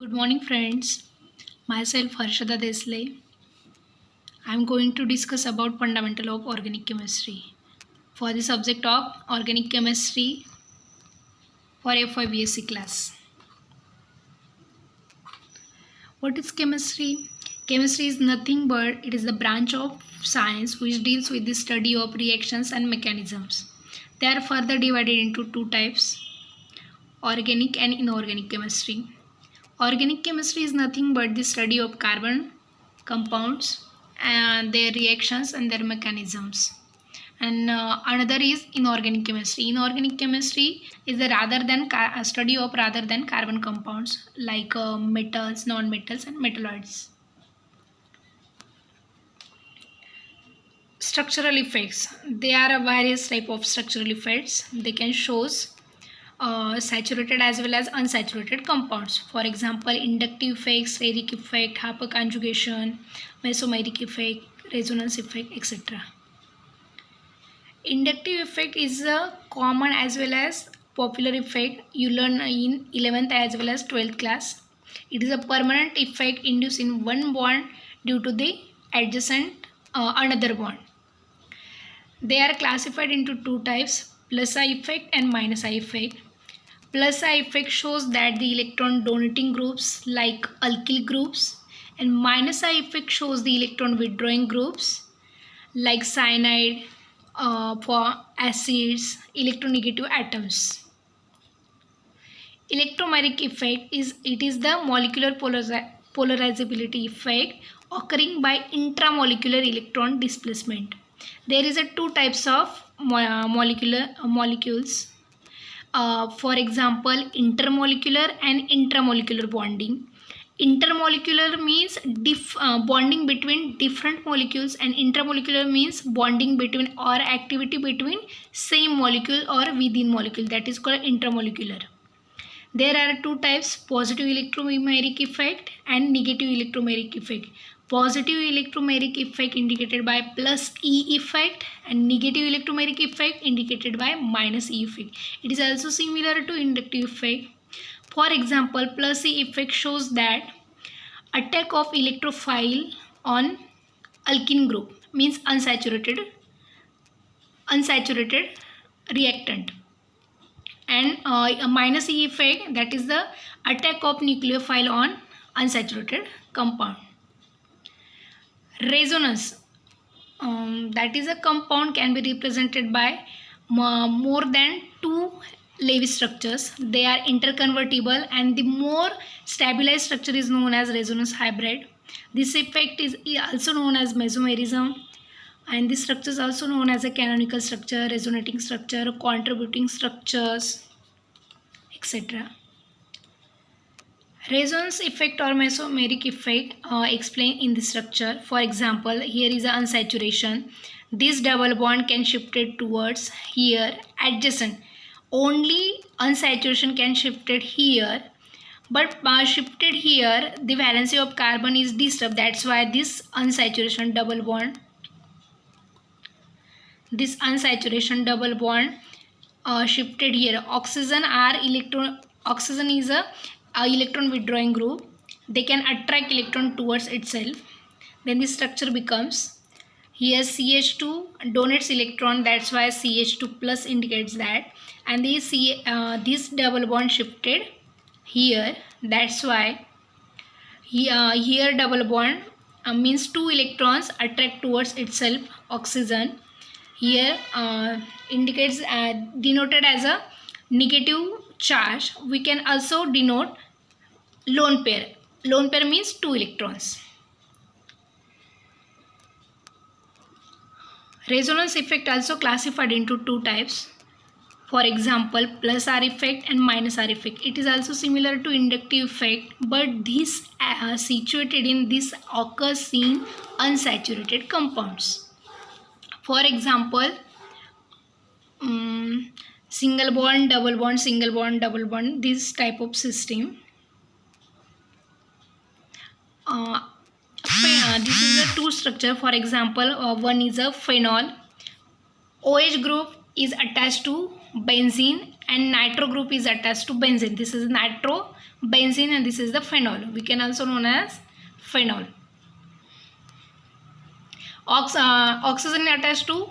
Good morning, friends. Myself Harshada Desle. I am going to discuss about fundamental of organic chemistry for the subject of organic chemistry for FY BSc class. What is chemistry? Chemistry is nothing but it is the branch of science which deals with the study of reactions and mechanisms. They are further divided into two types: organic and inorganic chemistry. Organic chemistry is nothing but the study of carbon compounds and their reactions and their mechanisms. And another is inorganic chemistry. Inorganic chemistry is the study of rather than carbon compounds like metals, non-metals, and metalloids. Structural effects. There are various type of structural effects. They can shows saturated as well as unsaturated compounds. For example, inductive effects, steric effect, hyperconjugation, mesomeric effect, resonance effect, etc. Inductive effect is a common as well as popular effect you learn in 11th as well as 12th class. It is a permanent effect induced in one bond due to the adjacent another bond. They are classified into two types: plus I effect and minus I effect. Plus I effect shows that the electron donating groups like alkyl groups, and minus I effect shows the electron withdrawing groups like cyanide, for acids, electronegative atoms. Electromeric effect is the molecular polarizability effect occurring by intramolecular electron displacement. There is a two types of molecules. For example, intermolecular and intramolecular bonding. Intermolecular means bonding between different molecules, and intramolecular means bonding between or activity between same molecule or within molecule. That is called intramolecular. There are two types: positive electromeric effect and negative electromeric effect. Positive electromeric effect indicated by plus E effect, and negative electromeric effect indicated by minus E effect. It is also similar to inductive effect. For example, plus E effect shows that attack of electrophile on alkene group means unsaturated reactant, and a minus E effect, that is the attack of nucleophile on unsaturated compound. Resonance, that is a compound can be represented by more than two Lewis structures. They are interconvertible, and the more stabilized structure is known as resonance hybrid. This effect is also known as mesomerism, and this structure is also known as a canonical structure, resonating structure, contributing structures, etc. Resonance effect or mesomeric effect explained in the structure. For example, here is an unsaturation. This double bond can shift it towards here adjacent. Only unsaturation can shift it here, but shifted here the valency of carbon is disturbed. That's why this unsaturation double bond shifted here. Oxygen is a electron withdrawing group. They can attract electron towards itself. Then the structure becomes here CH2 donates electron, that's why CH2 plus indicates that, and this double bond shifted here, that's why here double bond means two electrons attract towards itself oxygen. Here indicates denoted as a negative charge. We can also denote lone pair. Lone pair means two electrons. Resonance effect also classified into two types. For example, plus R effect and minus R effect. It is also similar to inductive effect, but this occurs in unsaturated compounds. For example, single bond, double bond, single bond, double bond, this type of system. This is a two structure. For example, one is a phenol. OH group is attached to benzene and nitro group is attached to benzene. This is nitro benzene and this is the phenol. We can also known as phenol. Oxygen attached to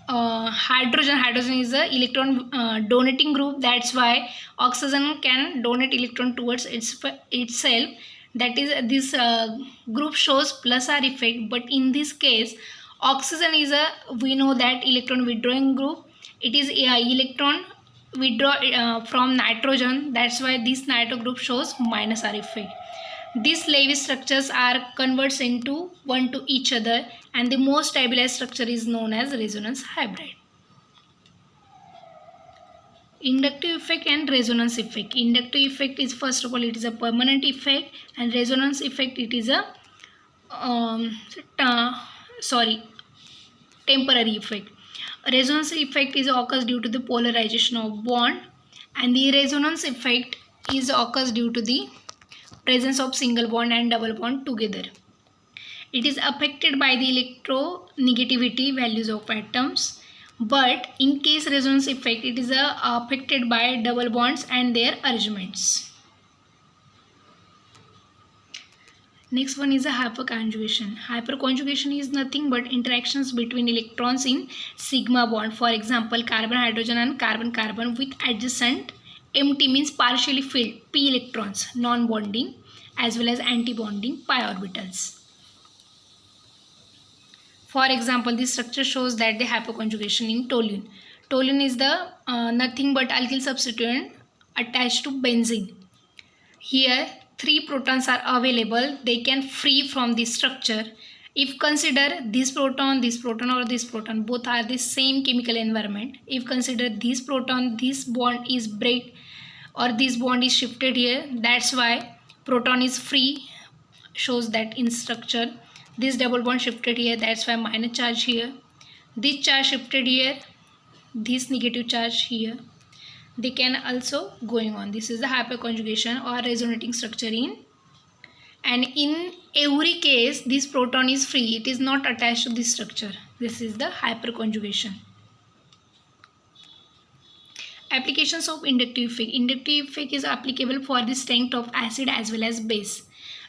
hydrogen. Hydrogen is a electron donating group. That's why oxygen can donate electron towards itself. That is, this group shows plus R effect, but in this case oxygen is a, we know that, electron withdrawing group. It is electron withdraw from nitrogen. That's why this nitro group shows minus R effect. These Lewis structures are converts into one to each other, and the most stabilized structure is known as resonance hybrid. Inductive effect and resonance effect. Inductive effect is, first of all, it is a permanent effect, and resonance effect, it is a temporary effect. Resonance effect is occurs due to the polarization of bond, and the resonance effect is occurs due to the presence of single bond and double bond together. It is affected by the electronegativity values of atoms, but in case resonance effect, it is affected by double bonds and their arrangements. Next one is a hyperconjugation. Hyperconjugation is nothing but interactions between electrons in sigma bond. For example, carbon hydrogen and carbon carbon with adjacent empty, means partially filled, p electrons, non-bonding as well as anti-bonding pi orbitals. For example, this structure shows that the hyperconjugation in toluene. Toluene is the nothing but alkyl substituent attached to benzene. Here 3 protons are available. They can free from this structure. If consider this proton or this proton, both are the same chemical environment. If consider this proton, this bond is break or this bond is shifted here. That's why proton is free, shows that in structure. This double bond shifted here, that's why minus charge here. This charge shifted here, this negative charge here. They can also going on. This is the hyperconjugation or resonating structure in. And in every case, this proton is free. It is not attached to this structure. This is the hyperconjugation. Applications of inductive effect. Inductive effect is applicable for the strength of acid as well as base.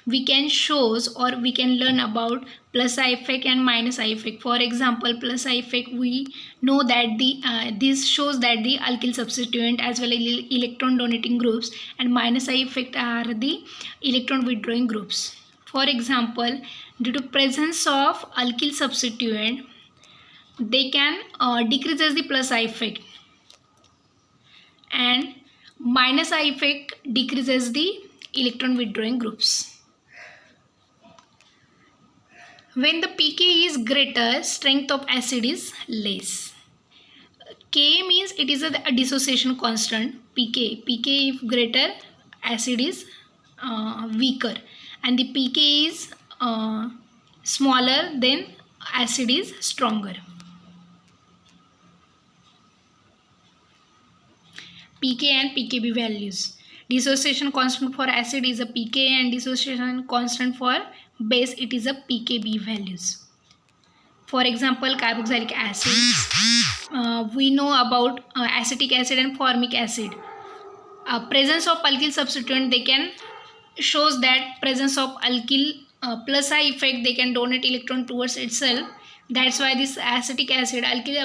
We can shows or we can learn about plus I effect and minus I effect. For example, plus I effect, we know that the this shows that the alkyl substituent as well as electron donating groups, and minus I effect are the electron withdrawing groups. For example, due to presence of alkyl substituent, they can decreases the plus I effect, and minus I effect decreases the electron withdrawing groups. When the pK is greater, strength of acid is less. K means it is a dissociation constant. pK if greater, acid is weaker, and the pK is smaller, then acid is stronger. pK and pKb values. Dissociation constant for acid is a pK, and dissociation constant for base, it is a pKb values. For example, carboxylic acid, we know about acetic acid and formic acid. Presence of alkyl substituent, they can shows that presence of alkyl plus I effect, they can donate electron towards itself. That's why this acetic acid,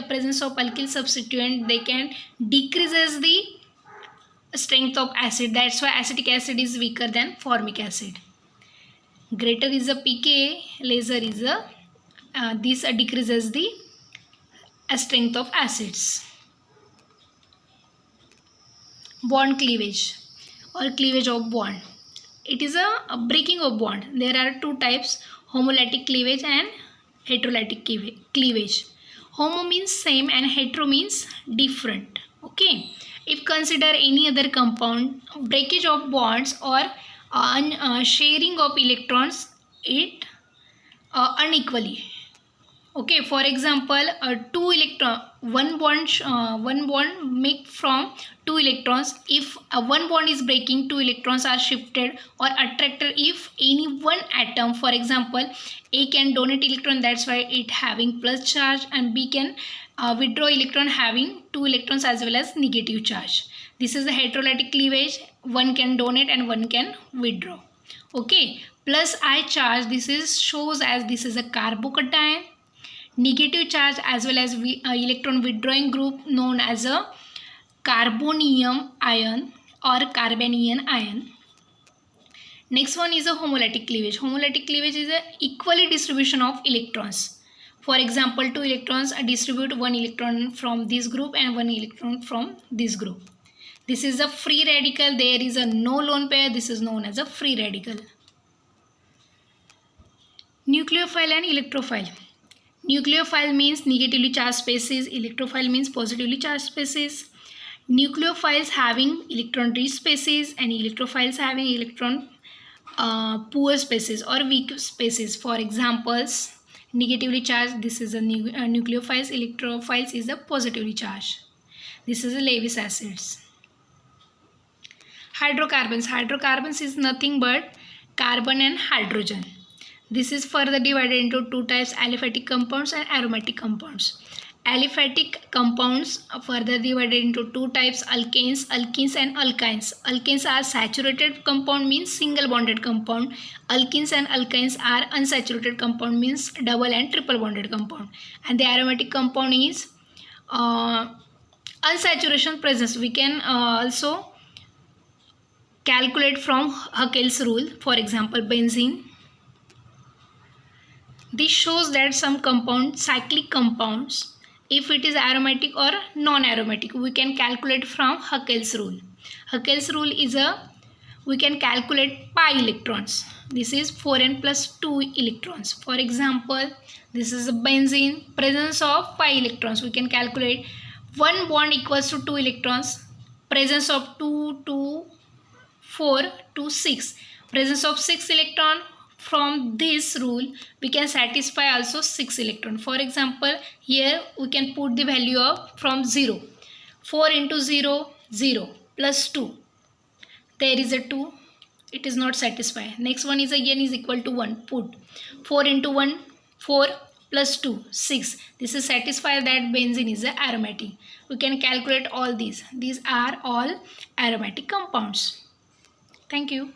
presence of alkyl substituent, they can decreases the strength of acid. That's why acetic acid is weaker than formic acid. Greater is a pK, lesser is a this decreases the strength of acids. Bond cleavage or cleavage of bond. It is a breaking of bond. There are 2 types: homolytic cleavage and heterolytic cleavage. Homo means same and hetero means different. Okay. If consider any other compound, breakage of bonds or sharing of electrons, it unequally. Okay, for example, one bond make from two electrons. If one bond is breaking, two electrons are shifted or attracted. If any one atom, for example, A can donate electron, that's why it having plus charge, and B can withdraw electron having two electrons as well as negative charge. This is the heterolytic cleavage. One can donate and one can withdraw. Okay, plus I charge, this is shows as this is a carbocation. Negative charge as well as electron withdrawing group known as a carbonium ion or carbanion ion. Next one is a homolytic cleavage. Homolytic cleavage is a equally distribution of electrons. For example, two electrons distribute one electron from this group and one electron from this group. This is a free radical. There is a no lone pair. This is known as a free radical. Nucleophile and electrophile. Nucleophile means negatively charged species. Electrophile means positively charged species. Nucleophiles having electron rich species and electrophiles having electron poor species or weak species. For examples, negatively charged, this is a nucleophiles. Electrophiles is a positively charged. This is a Lewis acids. Hydrocarbons. Hydrocarbons is nothing but carbon and hydrogen. This is further divided into two types, aliphatic compounds and aromatic compounds. Aliphatic compounds are further divided into two types, alkanes and alkynes. Alkanes are saturated compound, means single bonded compound. Alkenes and alkynes are unsaturated compound, means double and triple bonded compound. And the aromatic compound is unsaturation presence. We can also calculate from Haeckel's rule. For example, benzene. This shows that some compound, cyclic compounds, if it is aromatic or non-aromatic, we can calculate from Haeckel's rule. Haeckel's rule is we can calculate pi electrons. This is 4n plus 2 electrons. For example, this is a benzene, presence of pi electrons. We can calculate one bond equals to 2 electrons, presence of 2 to 4 to 6, presence of 6 electron. From this rule we can satisfy also 6 electron. For example, here we can put the value of from 0. 4 into 0, 0 plus 2. There is a 2. It is not satisfied. Next one is again is equal to 1. Put 4 into 1, 4 plus 2, 6. This is satisfied that benzene is a aromatic. We can calculate all these. These are all aromatic compounds. Thank you.